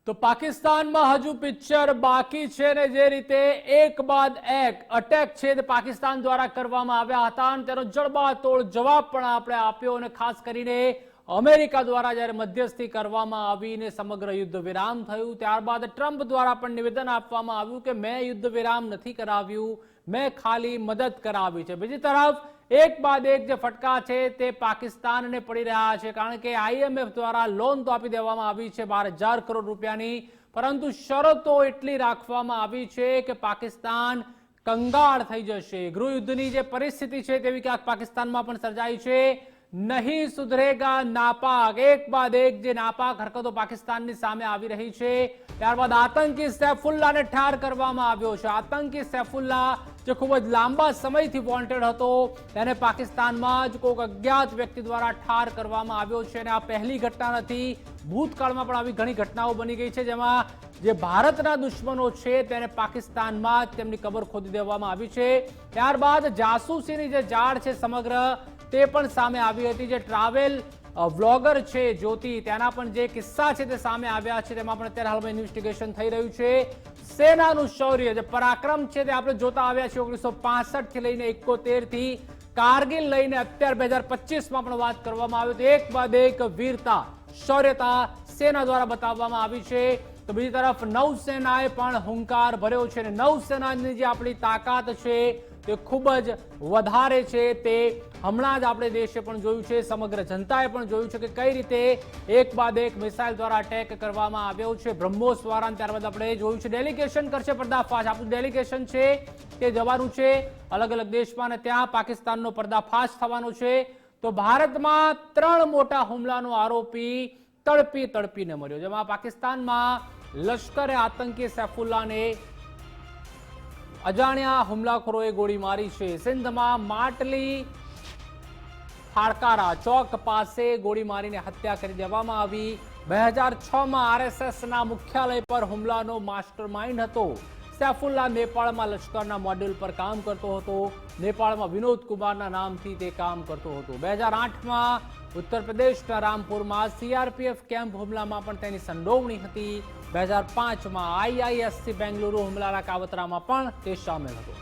તો પાકિસ્તાનમાં હજુ પિક્ચર બાકી છે ને જે રીતે એક બાદ એક અટેક છે તે પાકિસ્તાન દ્વારા કરવામાં આવ્યા હતા અને તેનો જડબાતોડ જવાબ પણ આપણે આપ્યો અને ખાસ કરીને અમેરિકા દ્વારા જ્યારે મધ્યસ્થી કરવામાં આવીને સમગ્ર યુદ્ધ વિરામ થયું ત્યારબાદ ટ્રમ્પ દ્વારા પણ નિવેદન આપવામાં આવ્યું કે મેં યુદ્ધ વિરામ નથી કરાવ્યું, મેં ખાલી મદદ કરાવી છે। બીજી તરફ એક બાદ એક જે ફટકા છે તે પાકિસ્તાનને પડી રહ્યા છે કારણ કે IMF દ્વારા લોન તો આપી દેવામાં આવી છે 12,000 કરોડ રૂપિયાની, પરંતુ શરતો એટલી રાખવામાં આવી છે કે પાકિસ્તાન કંગાળ થઈ જશે। ગૃહયુદ્ધની જે પરિસ્થિતિ છે તેવી ક્યાંક પાકિસ્તાનમાં પણ સર્જાઈ છે। નહીં સુધરેગા નાપાક, એક બાદ એક જે નાપાક હરકતો પાકિસ્તાનની સામે આવી રહી છે। ત્યારબાદ આતંકી સૈફુલ્લાહને ઠાર કરવામાં આવ્યો છે। આતંકી સૈફુલ્લાહ જે ખૂબ જ લાંબા સમયથી વોન્ટેડ હતો તેને પાકિસ્તાનમાં જ કોઈક અજ્ઞાત વ્યક્તિ દ્વારા ઠાર કરવામાં આવ્યો છે અને આ પહેલી ઘટના નથી, ભૂતકાળમાં પણ આવી ઘણી ઘટનાઓ બની ગઈ છે જેમાં જે ભારતના દુશ્મનો છે તેને પાકિસ્તાનમાં જ તેમની કબર ખોદી દેવામાં આવી છે। ત્યારબાદ જાસૂસીની જે જાળ છે સમગ્ર તે પણ સામે આવી હતી। જે ટ્રાવેલ વ્લોગર છે જ્યોતિ, તેના પણ જે કિસ્સા છે તે સામે આવ્યા છે તેમાં પણ અત્યારે હાલમાં ઇન્વેસ્ટિગેશન થઈ રહ્યું છે। સેનાનું શૌર્ય જે પરાક્રમ છે તે આપણે જોતા આવ્યા છીએ 1965 થી લઈને 71 થી કારગિલ લઈને અત્યારે 2025માં પણ વાત કરવામાં આવી તો એક બાદ એક વીરતા શૌર્યતા સેના દ્વારા બતાવવામાં આવી છે। તો બીજી તરફ નૌસેનાએ પણ હુંકાર ભર્યો છે અને નૌસેનાની જે આપણી તાકાત છે તે ખૂબ જ વધારે છે। તે હમણાં જ આપણે દેશે પણ જોયું છે, સમગ્ર જનતાએ પણ જોયું છે કે કઈ રીતે એક બાદ એક મિસાઇલ દ્વારા અટેક કરવામાં આવ્યો છે બ્રહ્મોસ દ્વારા। ત્યારબાદ આપણે જોયું છે ડેલિગેશન કરશે પર્દાફાશ, આપણું ડેલિગેશન છે તે જવાનું છે અલગ અલગ દેશમાં અને ત્યાં પાકિસ્તાનનો પર્દાફાશ થવાનો છે। તો ભારતમાં 3 મોટા હુમલાનો આરોપી તડપીને મર્યો, જેમાં પાકિસ્તાનમાં લશ્કરે આતંકી સૈફુલ્લાહને અજાણ્યા હુમલાખોરોએ ગોળી મારી છે। સિંધમાં માટલી ફાળકારા ચોક પાસે ગોળી મારીને હત્યા કરી દેવામાં આવી। 2006માં RSSના મુખ્યાલય પર હુમલાનો માસ્ટર માઇન્ડ હતો સૈફુલ્લાહ। નેપાળમાં લશ્કરના મોડ્યુલ પર કામ કરતો હતો, નેપાળમાં વિનોદ કુમારના નામથી તે કામ કરતો હતો। 2008માં ઉત્તર પ્રદેશના રામપુરમાં CRPF કેમ્પ હુમલામાં પણ તેની સંડોવણી હતી। 2005માં IISc બેંગલુરુ હુમલાના કાવતરામાં પણ તે સામેલ હતો।